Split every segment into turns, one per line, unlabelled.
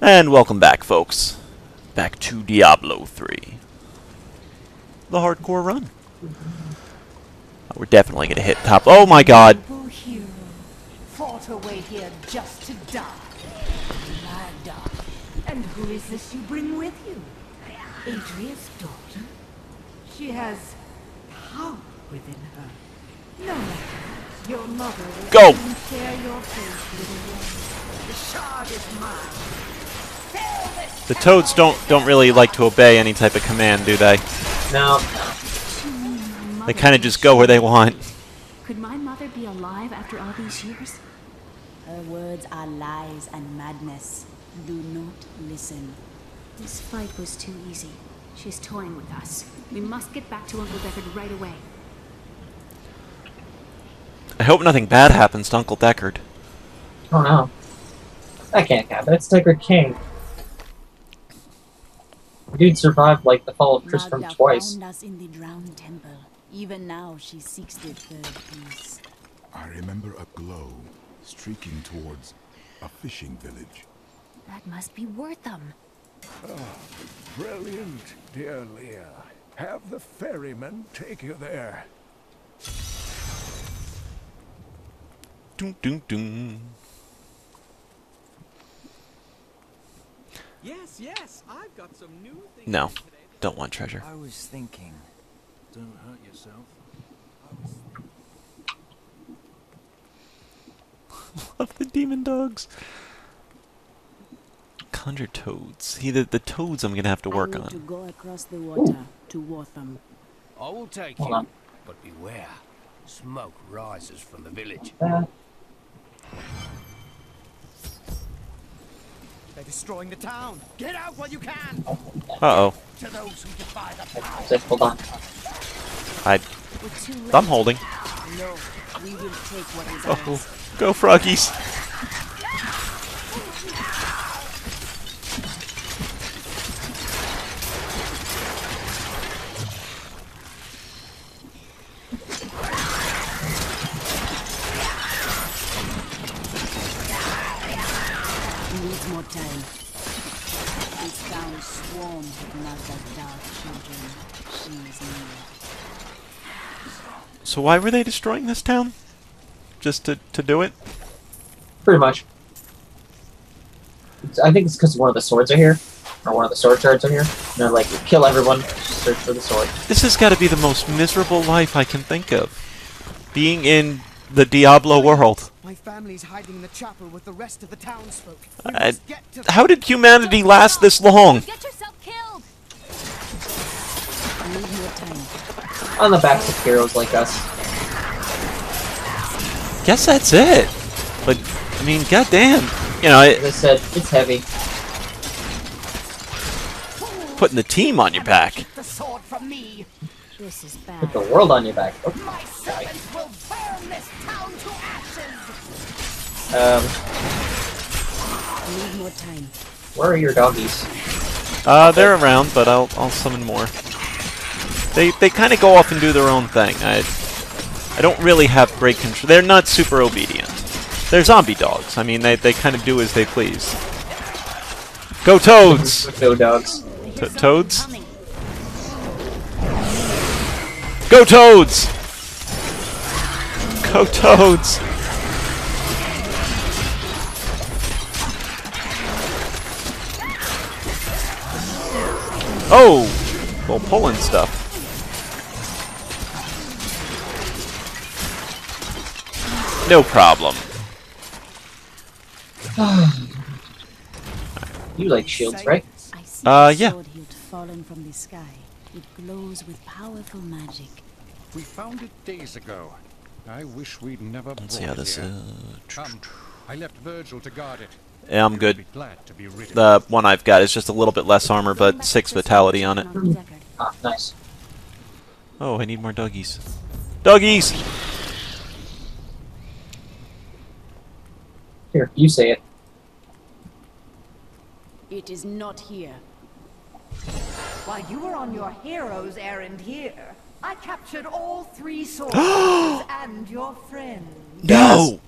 And welcome back, folks. Back to Diablo 3. The hardcore run. We're definitely going to hit top. Oh my god!
Hero fought away here just to die. Magda. And who is this you bring with you? Adria's daughter? She has power within her. No matter. Your mother will
Go!
soon share your fate, little one. The shard is mine.
The toads don't really like to obey any type of command, do they?
No.
They kind of just go where they want.
Could my mother be alive after all these years?
Her words are lies and madness. Do not listen.
This fight was too easy. She's toying with us. We must get back to Uncle Deckard right away.
I hope nothing bad happens to Uncle Deckard.
Oh no. That can't happen. It's Deckard Cain. Dude survived like the fall of Tristram
Magda
twice.
found us in the drowned temple. Even now she seeks the third piece.
I remember a glow streaking towards a fishing village.
That must be worth them.
Brilliant, dear Leah. Have the ferryman take you there.
Doom, doom, doom.
Yes, I've got some new things.
No, don't want treasure.
I was thinking, don't hurt yourself.
Love the demon dogs. Conjure toads. See, the toads I'm gonna have to work
I need
on.
to go across the water to Wortham.
I will take
Hold
you,
on.
but beware. Smoke rises from the village. They're destroying the town. Get out while you can.
Uh-oh.
To those who defy the power.
Hold on.
We're too late.
I'm holding.
No, we will take what is
Oh,
ours.
go froggies.
We need more time. This town swarms with Magda's dark children. She is near.
So why were they destroying this town? Just to do it?
Pretty much. I think it's because one of the swords are here. Or one of the sword shards are here. And they're like, kill everyone, search for the sword.
This has got to be the most miserable life I can think of. Being in the Diablo world.
My family's hiding in the chapel with the rest of the townsfolk.
How did humanity last this long?
Get yourself killed!
We need more time.
On the backs of heroes like us.
Guess that's it. But, I mean, goddamn. You know,
As I said, it's heavy.
putting the team on your back.
Keep the sword from me.
This is bad.
Put the world on your back. Oh,
My servants will burn this town to ashes.
We need more time.
Where are your doggies?
They're around, but I'll summon more. They kind of go off and do their own thing. I don't really have great control. They're not super obedient. They're zombie dogs. I mean, they kind of do as they please. Go toads!
No dogs.
Toads? Go toads! Go toads! Oh! Well, pulling stuff. No problem.
You like shields, right?
I see a
Yeah.
sword hilt fallen from the sky. It glows with powerful magic.
We found it days ago. I wish we'd never
Let's
brought
see how
it
this
here.
is.
I left Virgil to guard it.
Yeah, I'm
He'll
good.
be glad to be rid of
The one I've got is just a little bit less armor, but 6 vitality on it.
Uncle Deckard.
Ah, nice.
Oh, I need more doggies. Doggies!
Here, you say it.
It is not here.
While you were on your hero's errand here, I captured all 3 swords and your friend.
No!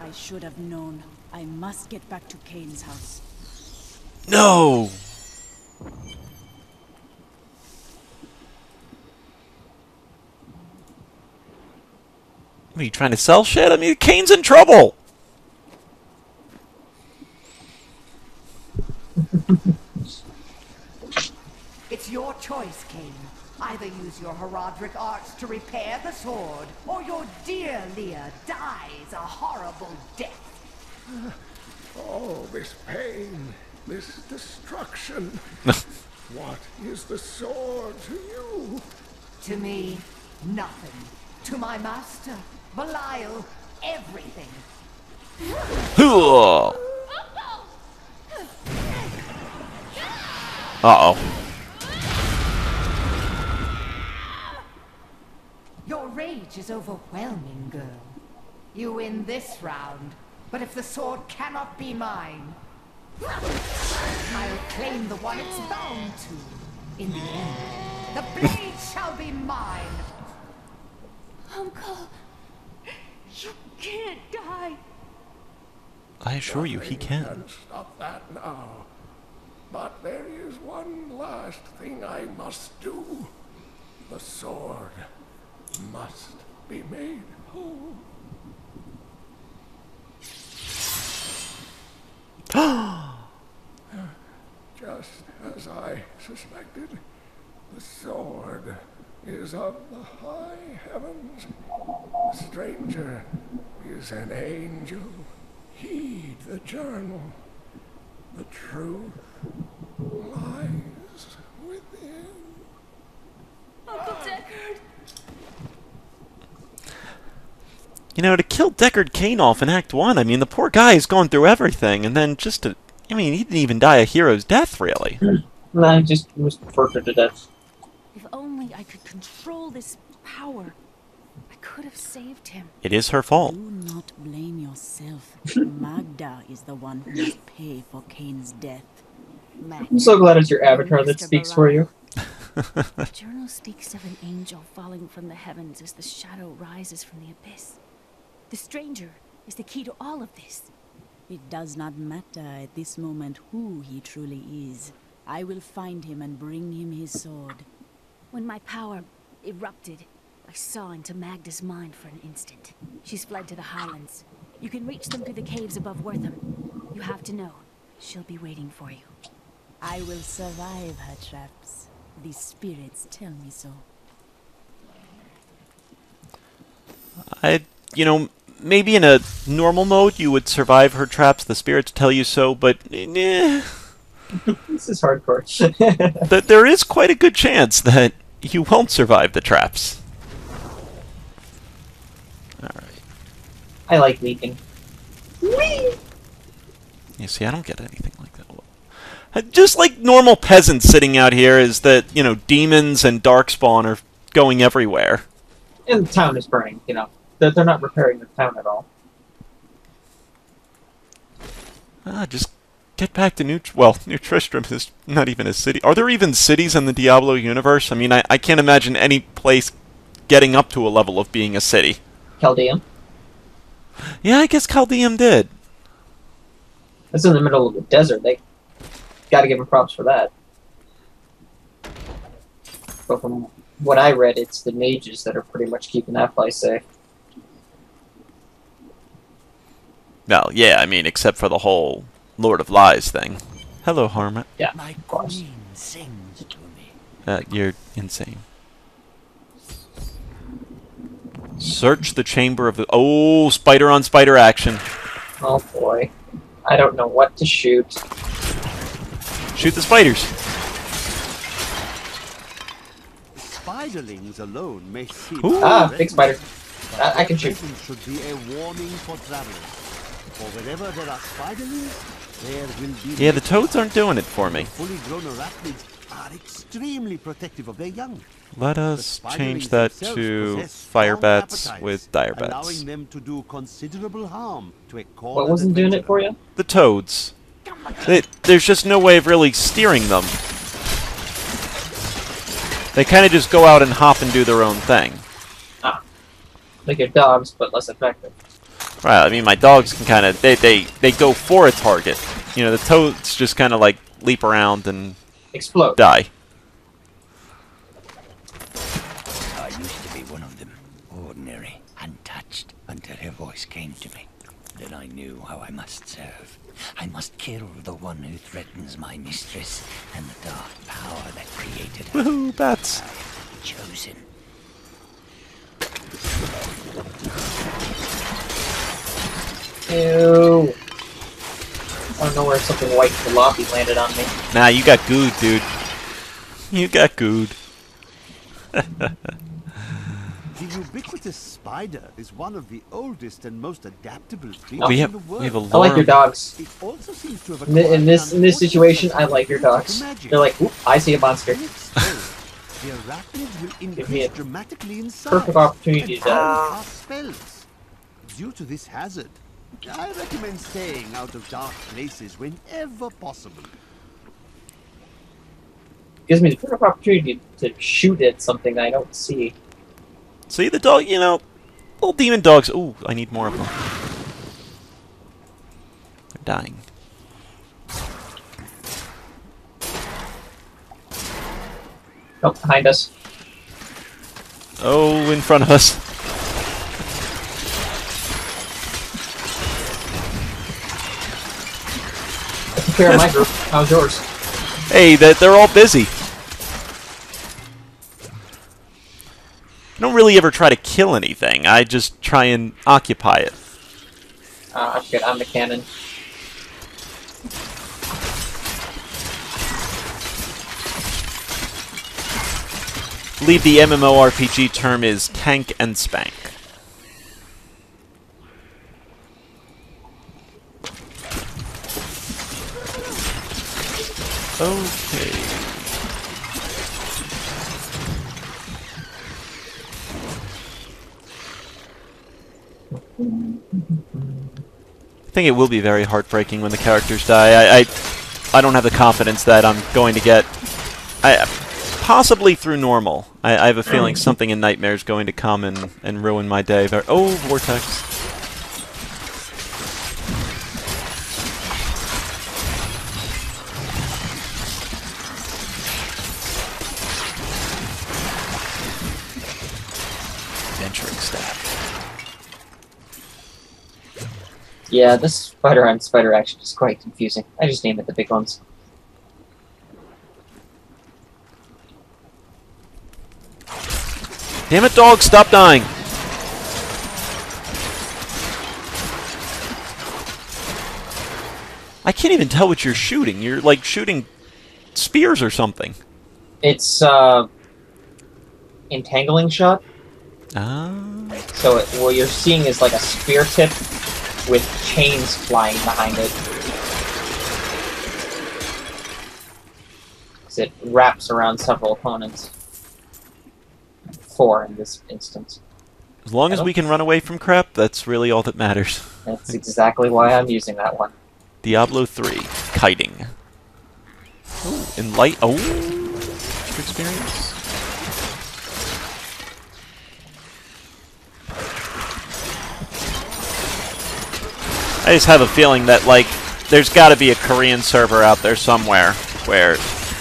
I should have known. I must get back to Cain's house.
No! What, are you trying to sell shit? I mean, Cain's in trouble!
It's your choice, Cain. Either use your Herodric arts to repair the sword, or your dear Leah dies a horrible death.
Oh, this pain, this destruction. What is the sword to you?
To me, nothing. To my master, Belial, everything.
Uh-oh.
Your rage is overwhelming, girl. You win this round, but if the sword cannot be mine, I'll claim the one it's bound to. In the end, the blade shall be mine.
Uncle, you can't die.
I assure you, he
Nothing
can.
Stop that now. But there is one last thing I must do. The sword must be made whole. Just as I suspected, the sword is of the high heavens. The stranger is an angel. Heed the journal. The truth lies within.
Uncle Deckard.
You know, to kill Deckard Cain off in Act 1, I mean, the poor guy has gone through everything, and then just to... I mean, he didn't even die a hero's death, really.
No, he just was tortured to death.
If only I could control this power, I could have saved him.
It is her fault.
Do not blame yourself. Magda is the one who must pay for Cain's death.
I'm so glad it's your avatar that speaks for you.
The journal speaks of an angel falling from the heavens as the shadow rises from the abyss. The stranger is the key to all of this.
It does not matter at this moment who he truly is. I will find him and bring him his sword.
When my power erupted, I saw into Magda's mind for an instant. She's fled to the highlands. You can reach them through the caves above Wortham. You have to know, she'll be waiting for you.
I will survive her traps. The spirits tell me so.
You know, maybe in a normal mode you would survive her traps, the spirits tell you so, but eh.
This is hardcore.
There is quite a good chance that you won't survive the traps. Alright.
I like leaping. Whee!
You see, I don't get anything like that. Just like normal peasants sitting out here is that, you know, demons and darkspawn are going everywhere.
And the town is burning, you know. They're not repairing the town at all.
Just get back to New Tristram is not even a city. Are there even cities in the Diablo universe? I mean, I can't imagine any place getting up to a level of being a city.
Chaldeum?
Yeah, I guess Chaldeum did.
That's in the middle of the desert. They gotta give them props for that. But from what I read, it's the mages that are pretty much keeping that place safe.
Well, yeah, I mean, except for the whole Lord of Lies thing. Hello, Harmut.
Yeah,
My
of course.
queen sings to me.
You're insane. Search the chamber of the... Oh, spider on spider action.
Oh boy. I don't know what to shoot.
Shoot the spiders.
Spiderlings alone may seem...
Ooh.
Ah, big spider. I can shoot.
Presence should be a warning for travelers. For wherever there are spiderlings, there will be...
Yeah, the toads aren't doing it for me.
Fully grown arachnids are extremely protective of their young.
Let
The
us
spiderlings
change that
themselves
to
possess
fire
strong
bats
appetites,
with dire bats.
allowing them to do considerable harm to a cornered
What wasn't doing it for you?
The toads. There's just no way of really steering them. They kind of just go out and hop and do their own thing.
Ah. Like your dogs, but less effective.
Right, I mean, my dogs can kind of... They go for a target. You know, the toads just kind of, like, leap around and
explode.
Die.
I used to be one of them, ordinary, untouched, until her voice came to me. Then I knew how I must serve. I must kill the one who threatens my mistress and the dark power that created her.
Woohoo, bats!
Chosen.
Ew. I don't know where something white floppy landed on me.
Nah, you got gooed, dude. You got gooed.
The ubiquitous spider is one of the oldest and most adaptable creatures
We
in the world.
have a
I
lore.
like your dogs.
It also seems to have
In this situation, I like your dogs. They're like, oop, I see a monster.
The arachnids will
me
increase
a
dramatically in size.
perfect opportunity
and
to die.
cast spells. Due to this hazard, I recommend staying out of dark places whenever possible.
Gives me the perfect opportunity to shoot at something I don't see.
See the dog, you know, little demon dogs. Ooh, I need more of them. They're dying.
Oh, behind us.
Oh, in front of us.
I took care of my group. How's yours?
Hey, they're all busy. I don't really ever try to kill anything. I just try and occupy it.
I'm good. I'm the cannon.
I believe the MMORPG term is tank and spank. Okay. I think it will be very heartbreaking when the characters die. I don't have the confidence that I'm going to get... possibly through normal. I have a feeling something in Nightmare is going to come and ruin my day. Oh, Vortex. Venturing staff.
Yeah, this spider on spider action is quite confusing. I just name it the big ones.
Damn it, dog, stop dying. I can't even tell what you're shooting. You're like shooting spears or something.
It's entangling shot.
Ah.
So what you're seeing is like a spear tip with chains flying behind it. So it wraps around several opponents. 4 in this instance.
As long as we can run away from crap, that's really all that matters.
That's exactly why I'm using that one.
Diablo 3. Kiting. Oh, enlight. Oh! Experience. I just have a feeling that, like, there's got to be a Korean server out there somewhere where,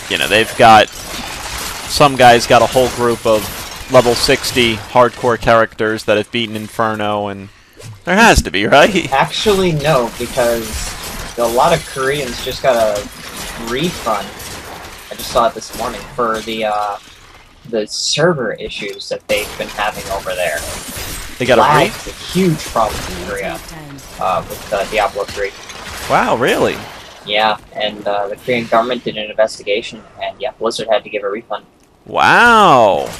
you know, they've got... Some guy's got a whole group of level 60 hardcore characters that have beaten Inferno, and there has to be, right?
Actually, no, because a lot of Koreans just got a refund. I just saw it this morning for the server issues that they've been having over there.
They got
Lag
a
is a huge problem in Korea with Diablo 3.
Wow, really?
Yeah, and the Korean government did an investigation, and yeah, Blizzard had to give a refund.
Wow!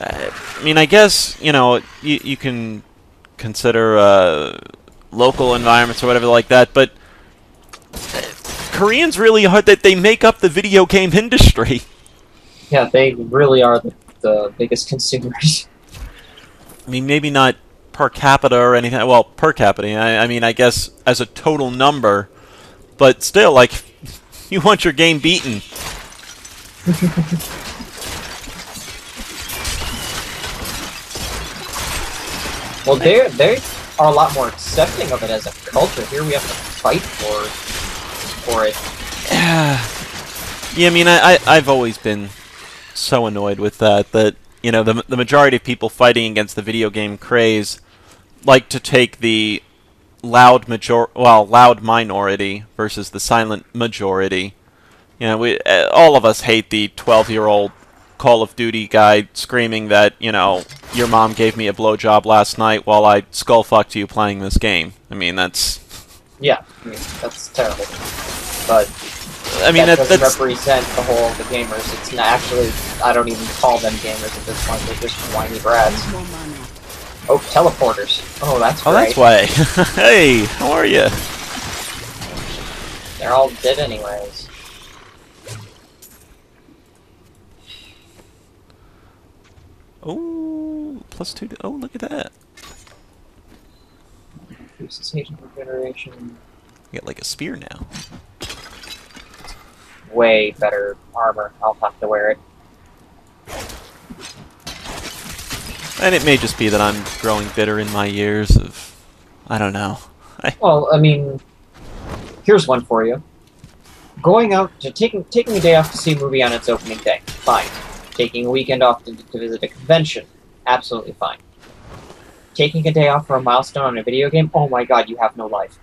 I mean, I guess, you know, you can consider local environments or whatever like that, but Koreans really are that they make up the video game industry.
Yeah, they really are the biggest consumers.
I mean, maybe not per capita or anything. Well, per capita, I mean, I guess as a total number, but still, like, you want your game beaten.
Well, they are a lot more accepting of it as a culture. Here we have to fight for it.
Yeah, I mean, I've always been so annoyed with that, you know, the majority of people fighting against the video game craze like to take the loud minority versus the silent majority. You know, all of us hate the 12-year-old Call of Duty guy screaming that, you know, your mom gave me a blowjob last night while I skull-fucked you playing this game. I mean, that's...
Yeah, I mean, that's terrible. But
I mean,
that doesn't
that's
represent the whole of the gamers. It's not actually, I don't even call them gamers at this point. They're just whiny brats. Oh, teleporters. Oh, that's great.
Oh, that's why. Hey, how are you?
They're all dead anyways.
Oh, +2. Oh, look at that.
Increases agent regeneration.
You get like a spear now.
Way better armor. I'll have to wear it.
And it may just be that I'm growing bitter in my years of... I don't know.
Well, I mean, here's one for you. Going out to taking a day off to see a movie on its opening day, fine. Taking a weekend off to visit a convention, absolutely fine. Taking a day off for a milestone on a video game, oh my god, you have no life.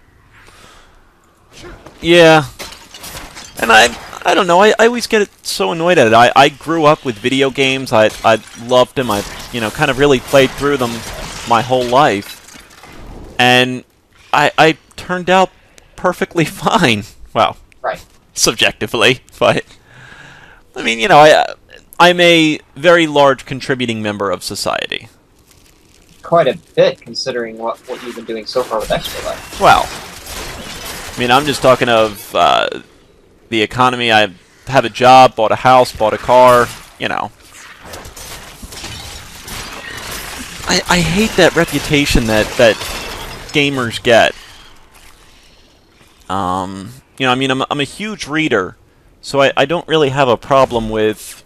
Yeah. And I don't know, I always get so annoyed at it. I grew up with video games, I loved them, I, you know, kind of really played through them my whole life. And I turned out perfectly fine. Well,
right.
Subjectively, but... I mean, you know, I'm a very large contributing member of society.
Quite a bit, considering what you've been doing so far with Extra Life.
Well, I mean, I'm just talking of the economy. I have a job, bought a house, bought a car, you know. I hate that reputation that gamers get. You know, I mean, I'm a huge reader, so I don't really have a problem with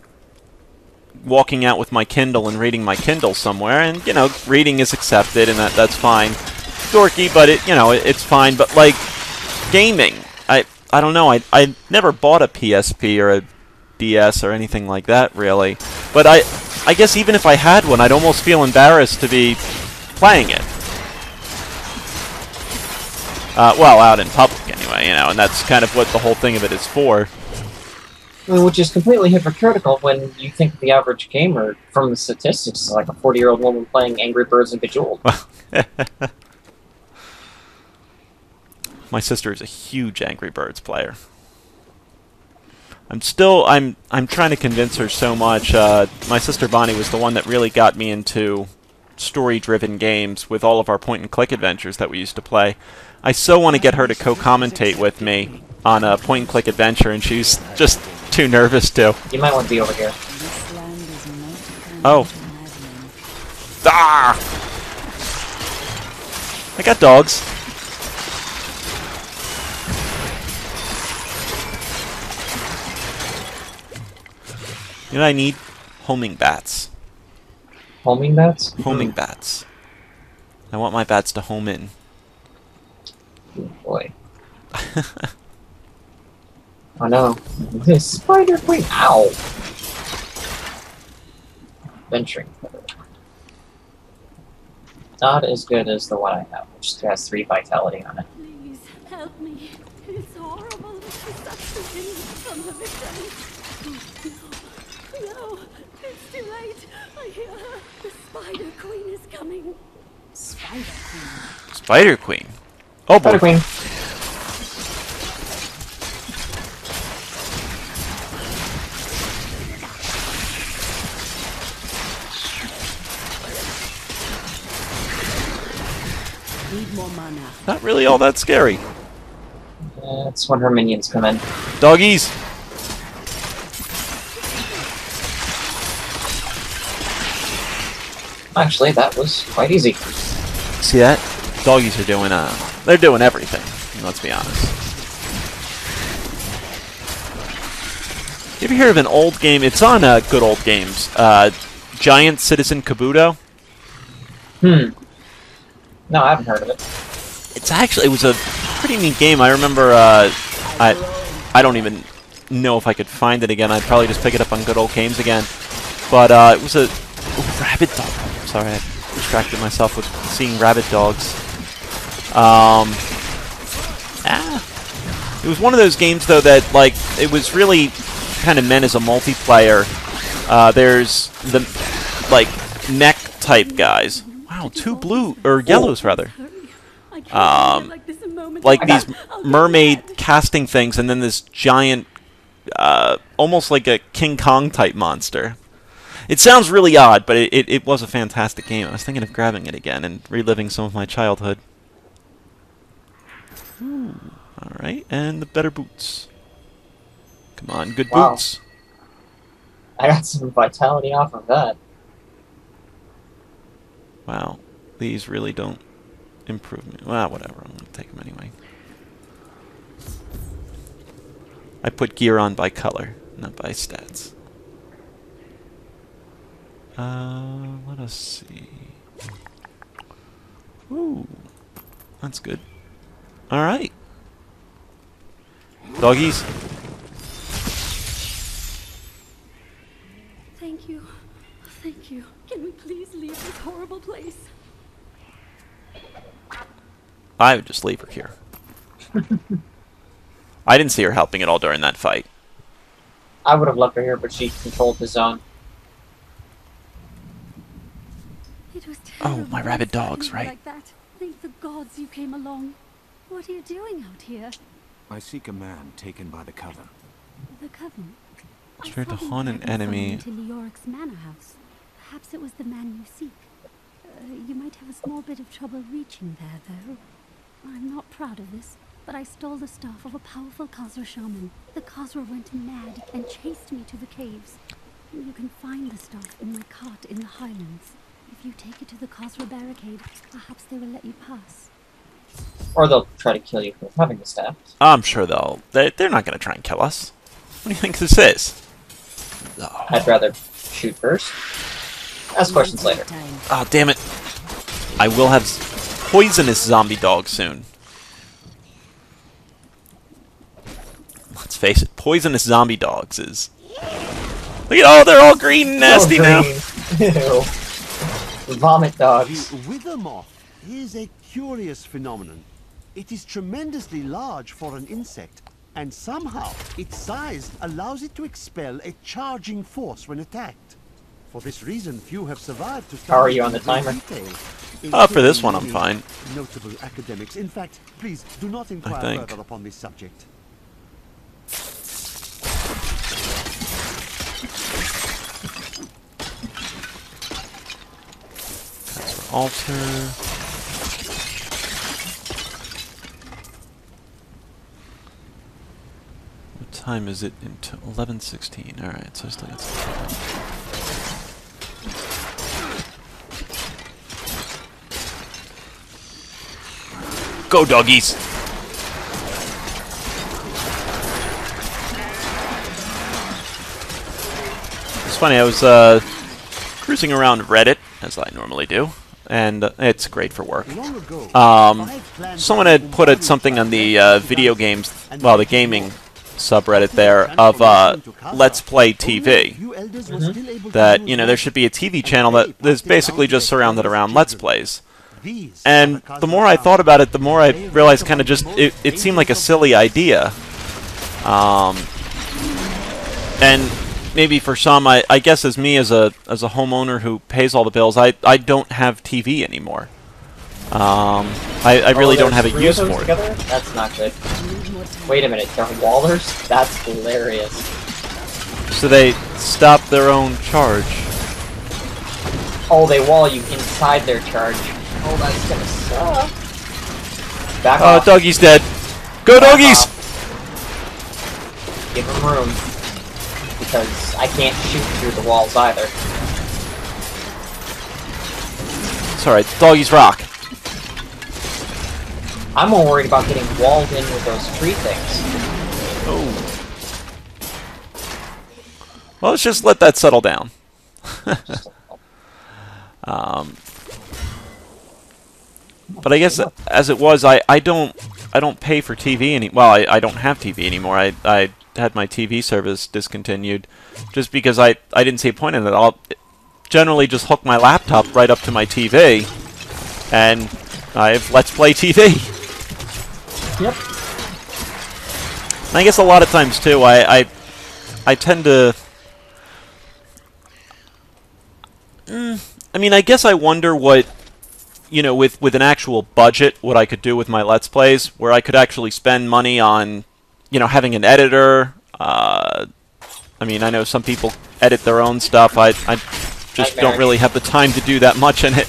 walking out with my Kindle and reading my Kindle somewhere, and, you know, reading is accepted, and that's fine. Dorky, but it's fine. But, like, gaming, I don't know, I never bought a PSP or a DS or anything like that, really. But I guess even if I had one, I'd almost feel embarrassed to be playing it. Well, out in public, anyway, you know, and that's kind of what the whole thing of it is for.
Which is completely hypocritical when you think the average gamer, from the statistics, is like a 40-year-old woman playing Angry Birds and Bejeweled.
My sister is a huge Angry Birds player. I'm trying to convince her so much. My sister Bonnie was the one that really got me into story-driven games with all of our point-and-click adventures that we used to play. I so want to get her to co-commentate with me on a point-and-click adventure, and she's just too nervous to.
You might want to be over here.
Oh. Ah! I got dogs. You know what I need? Homing bats.
Homing bats?
Homing bats. I want my bats to home in.
Oh boy. Oh no. This spider queen. Ow! Venturing. Not as good as the one I have, which has 3 vitality on it.
Please help me. It's horrible. It's succeeding from the victim. No, it's too late. I hear her. The Spider Queen is coming.
Spider Queen.
Spider Queen. Oh boy.
Spider Queen.
Need more mana.
Not really all that scary.
That's when her minions come in.
Doggies.
Actually, that was quite easy.
See that? Doggies are doing, they're doing everything. Let's be honest. You ever hear of an old game? It's on, Good Old Games. Giant Citizen Kabuto?
No, I haven't heard of it.
It was a pretty neat game. I remember, I don't even know if I could find it again. I'd probably just pick it up on good old games again. But it was a rabbit dog. Sorry, I distracted myself with seeing rabbit dogs. It was one of those games though that like it was really kind of meant as a multiplayer. There's the like mech type guys. Wow, two blue or yellows rather. Like these mermaid casting things, and then this giant, almost like a King Kong type monster. It sounds really odd, but it was a fantastic game. I was thinking of grabbing it again and reliving some of my childhood. Alright, and the better boots. Come on, good boots.
I got some vitality off of that.
Wow, these really don't improve me. Well, whatever, I'm going to take them anyway. I put gear on by color, not by stats. Let us see. Ooh, that's good. Alright. Doggies.
Thank you. Thank you. Can we please leave this horrible place?
I would just leave her here. I didn't see her helping at all during that fight.
I would have left her here, but she controlled the zone.
It was
oh, my rabid dogs, right?
Like that. Thank the gods you came along. What are you doing out here?
I seek a man taken by the Coven.
The Coven?
Try to haunt an enemy.
To Leoric's manor house. Perhaps it was the man you seek. You might have a small bit of trouble reaching there, though. I'm not proud of this, but I stole the staff of a powerful Khazra shaman. The Khazra went mad and chased me to the caves. You can find the staff in my cart in the highlands. If you take it to the Khazra barricade, perhaps they will let you pass.
Or they'll try to kill you for having the staff.
I'm sure they're not going to try and kill us. What do you think this is?
Oh. I'd rather shoot first. Ask questions later.
Oh, damn it. I will have poisonous zombie dogs soon. Let's face it, poisonous zombie dogs is... Look at all, they're all green and nasty now.
Ew. Vomit dogs.
The wither moth is a curious phenomenon. It is tremendously large for an insect, and somehow its size allows it to expel a charging force when attacked. For this reason, few have survived to study.
How are you on the timer?
For this one, I'm fine.
Notable academics. In fact, please do not inquire further upon this subject.
That's for altar. What time is it? Into 11:16. All right, so I still got some time. Go, doggies! It's funny, I was cruising around Reddit, as I normally do, and it's great for work. Someone had put something on the video games, well, the gaming subreddit there, of Let's Play TV. That, you know, there should be a TV channel that is basically just surrounded around Let's Plays. And the more I thought about it, the more I realized kind of just, it seemed like a silly idea. And maybe for some, I guess as me as a homeowner who pays all the bills, I don't have TV anymore. I really don't have a use for it.
That's not good. Wait a minute, they're wallers? That's hilarious.
So they stop their own charge.
Oh, they wall you inside their charge. Oh, that's gonna suck. Back off.
Doggy's dead. Go, doggies!
Give him room. Because I can't shoot through the walls either.
It's alright, doggies rock.
I'm more worried about getting walled in with those tree things.
Oh. Well, let's just let that settle down. But I guess as it was, I don't pay for TV any. Well, I don't have TV anymore. I had my TV service discontinued just because I didn't see a point in it. I'll generally just hook my laptop right up to my TV, and I have Let's Play TV.
Yep.
And I guess a lot of times too, I tend to. I mean, I guess I wonder what, you know, with an actual budget, what I could do with my Let's Plays, where I could actually spend money on, you know, having an editor. I mean, I know some people edit their own stuff. I just don't really have the time to do that much in it.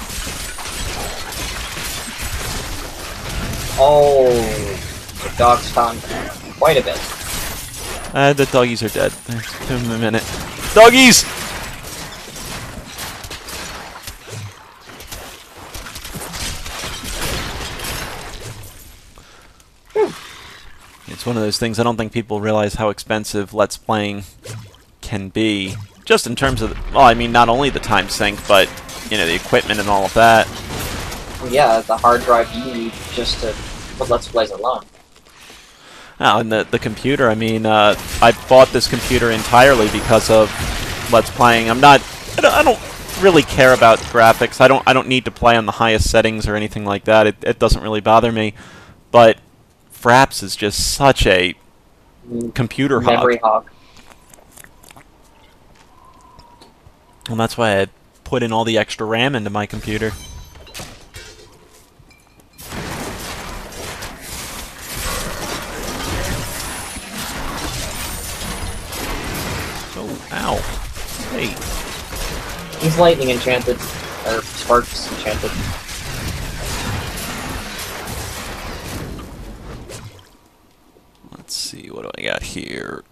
Oh, the dog's found quite a bit.
The doggies are dead. Give them a minute. Doggies! It's one of those things, I don't think people realize how expensive Let's Playing can be. Just in terms of, well, I mean, not only the time sink, but, you know, the equipment and all of that.
Well, yeah, the hard drive you need just to put Let's Plays alone.
Oh, and the computer, I mean, I bought this computer entirely because of Let's Playing. I don't really care about graphics. I don't need to play on the highest settings or anything like that. It doesn't really bother me. But Fraps is just such a computer hog.
Memory hog.
And that's why I put in all the extra RAM into my computer. Oh, ow. Hey.
He's lightning enchanted. Or sparks enchanted.
Let's see, what do I got here?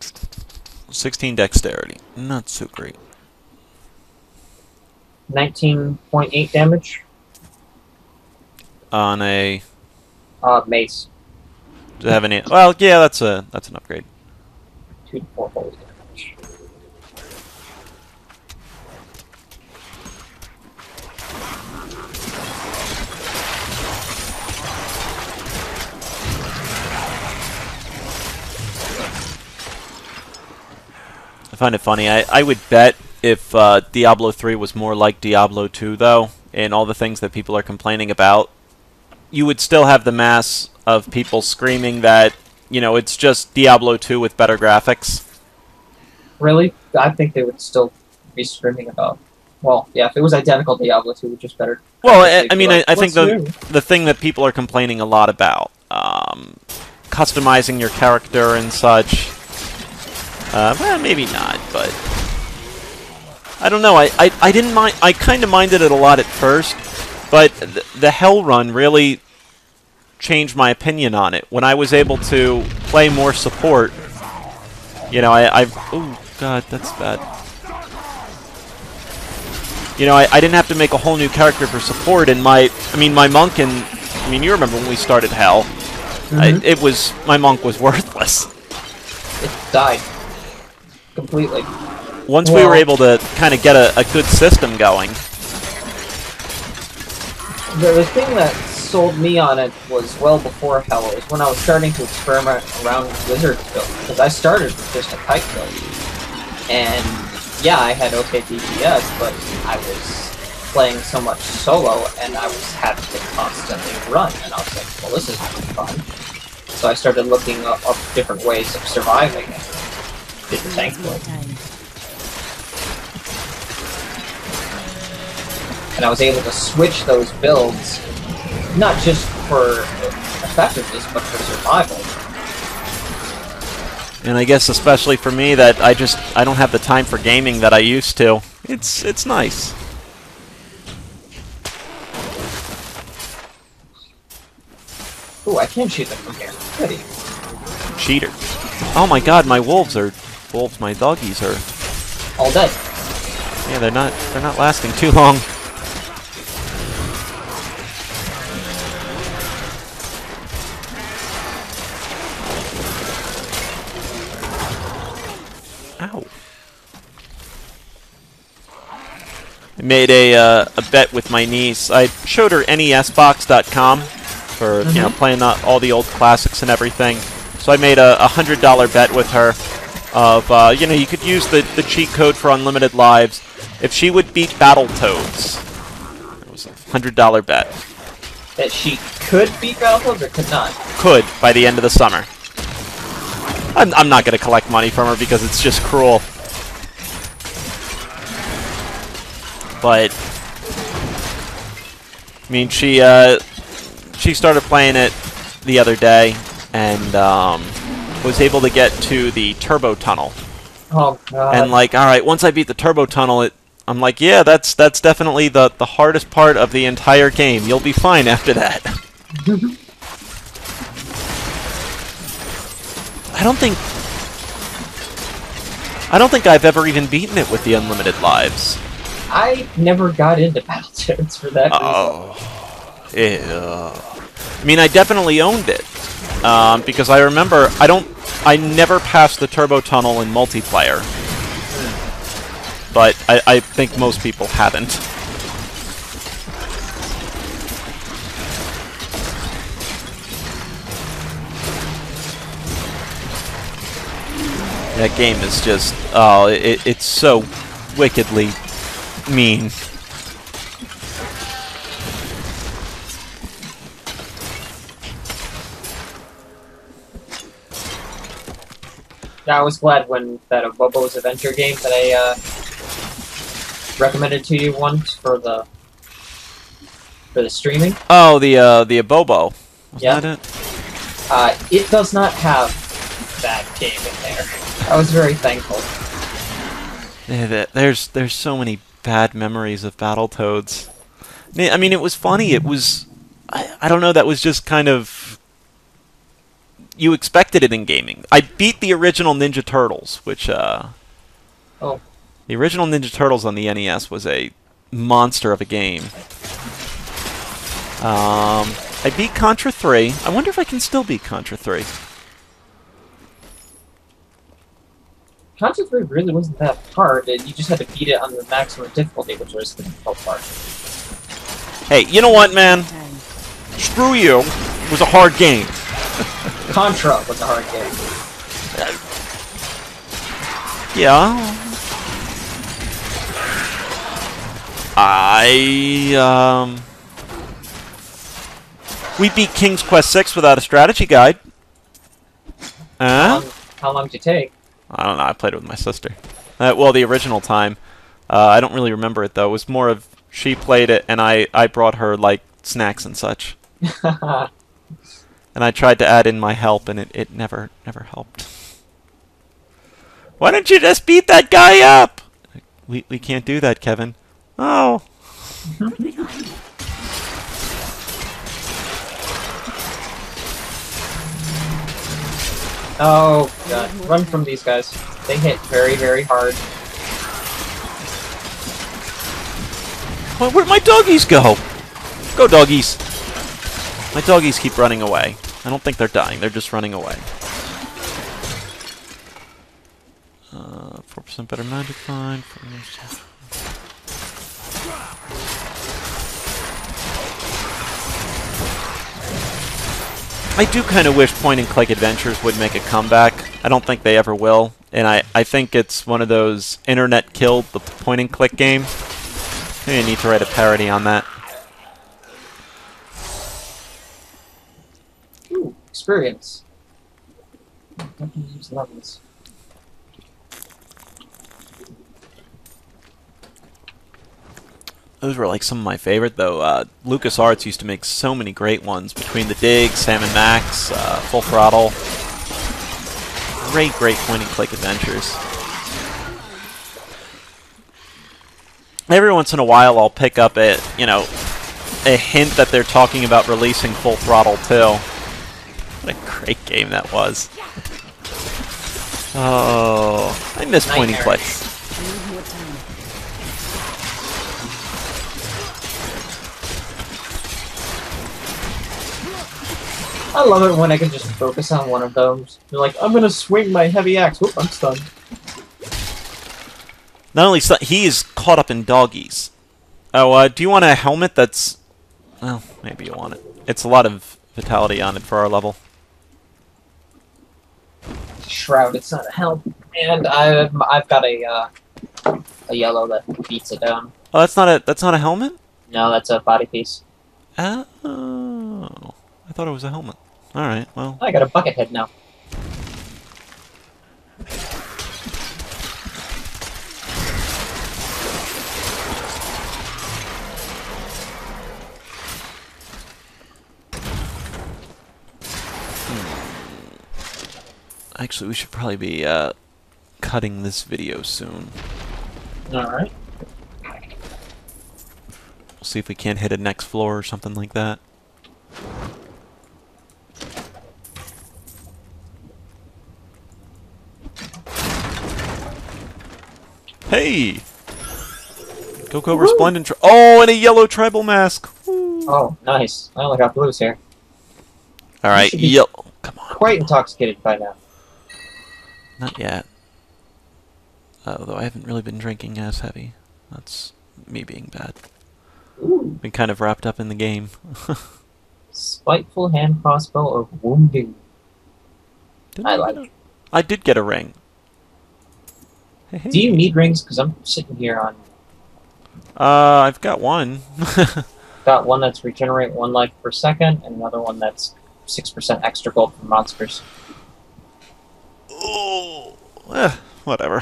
16 dexterity. Not so great.
19.8 damage.
On a...
Mace.
Does it have any... Well, yeah, that's an upgrade.
2 to 4 holy damage.
I find it funny. I would bet if Diablo 3 was more like Diablo 2, though, and all the things that people are complaining about, you would still have the mass of people screaming that, you know, it's just Diablo 2 with better graphics.
Really? I think they would still be screaming about... Well, yeah, if it was identical to Diablo 2 with just better...
Well, I mean, I think the thing that people are complaining a lot about, customizing your character and such... well, maybe not, but I don't know. I didn't mind. I kind of minded it a lot at first, but the Hell Run really changed my opinion on it. When I was able to play more support, you know, oh god, that's bad. You know, I didn't have to make a whole new character for support, and my monk and I mean, you remember when we started Hell?
Mm-hmm.
My monk was worthless.
It died. Completely.
Once we were able to kind of get a good system going.
The thing that sold me on it was well before Hell. It was when I was starting to experiment around with Wizard build. Because I started with just a kite build. And yeah, I had okay DPS, but I was playing so much solo and I was having to constantly run. And I was like, well, this is fun. So I started looking up different ways of surviving it. Did the tank build. And I was able to switch those builds, not just for effectiveness, but for survival.
And I guess especially for me that I don't have the time for gaming that I used to. It's nice.
Ooh, I can shoot them from here. Goody.
Cheater. Oh my god, my my doggies are
all dead.
Yeah, they're not lasting too long. made a bet with my niece. I showed her nesbox.com for you know playing all the old classics and everything. So I made a $100 bet with her of you know, you could use the cheat code for unlimited lives if she would beat Battletoads. It was a $100 bet.
That she could beat Battletoads or could not?
Could by the end of the summer. I'm not going to collect money from her because it's just cruel. But I mean, she started playing it the other day and was able to get to the turbo tunnel.
Oh god!
And like, all right, once I beat the turbo tunnel, I'm like, yeah, that's definitely the hardest part of the entire game. You'll be fine after that. I don't think I've ever even beaten it with the unlimited lives.
I never got into Battletoads for that reason.
Yeah. I mean, I definitely owned it because I remember I never passed the turbo tunnel in multiplayer, but I think most people haven't. That game is just, oh, it's so wickedly mean.
I was glad when that Bobo's Adventure game that I recommended to you once for the streaming.
Oh, the Abobo.
Yeah.
That
it does not have that game in there. I was very thankful.
Yeah, there's so many bad memories of Battletoads. I mean, it was funny. It was, I don't know. That was just kind of, you expected it in gaming. I beat the original Ninja Turtles, which the original Ninja Turtles on the NES was a monster of a game. I beat Contra 3. I wonder if I can still beat Contra 3.
Contra 3 really wasn't that hard. You just had to beat it on the maximum difficulty, which was the difficult part.
Hey, you know what, man? Screw you. It was a hard game.
Contra was a hard game.
Yeah. We beat King's Quest 6 without a strategy guide.
How long did it take?
I don't know. I played it with my sister. Well, the original time. I don't really remember it, though. It was more of she played it, and I brought her, like, snacks and such. And I tried to add in my help, and it never helped. Why don't you just beat that guy up? We can't do that, Kevin. Oh.
Oh, God. Run from these guys. They hit very, very hard.
Well, where'd my doggies go? Go, doggies. My doggies keep running away. I don't think they're dying. They're just running away. 4% better magic find. I do kind of wish point-and-click adventures would make a comeback. I don't think they ever will, and I think it's one of those internet killed the point-and-click game. Maybe I need to write a parody on that.
Ooh, experience. Use levels.
Those were like some of my favorite, though. LucasArts used to make so many great ones between the Dig, Sam and Max, Full Throttle. Great point-and-click adventures. Every once in a while, I'll pick up a hint that they're talking about releasing Full Throttle 2. What a great game that was. Oh, I miss point-and-clicks.
I love it when I can just focus on one of those. You're like, I'm gonna swing my heavy axe. Whoop, I'm stunned.
Not only he is caught up in doggies. Oh, do you want a helmet that's... Well, maybe you want it. It's a lot of vitality on it for our level.
Shroud, it's not a help. And I've got a yellow that beats it down.
Oh, that's not a helmet?
No, that's a body piece.
Oh, I thought it was a helmet. Alright, well...
I got a bucket head now.
Actually, we should probably be cutting this video soon.
Alright.
We'll see if we can't hit a next floor or something like that. Hey! Go Resplendent oh, and a yellow tribal mask! Woo.
Oh, nice. I only got blues here.
Alright, come on.
Quite intoxicated by now.
Not yet. Although I haven't really been drinking as heavy. That's me being bad.
Ooh.
Been kind of wrapped up in the game.
Spiteful hand crossbow of wounding. I like it.
I did get a ring. Hey.
Do you need rings? Because I'm sitting here on...
I've got one.
Got one that's regenerate 1 life per second, and another one that's 6% extra gold from monsters.
Oh, whatever.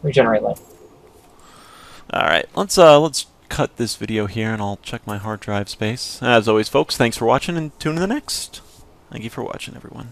Regenerate life.
Alright, let's cut this video here and I'll check my hard drive space. As always, folks, thanks for watching and tune in the next. Thank you for watching, everyone.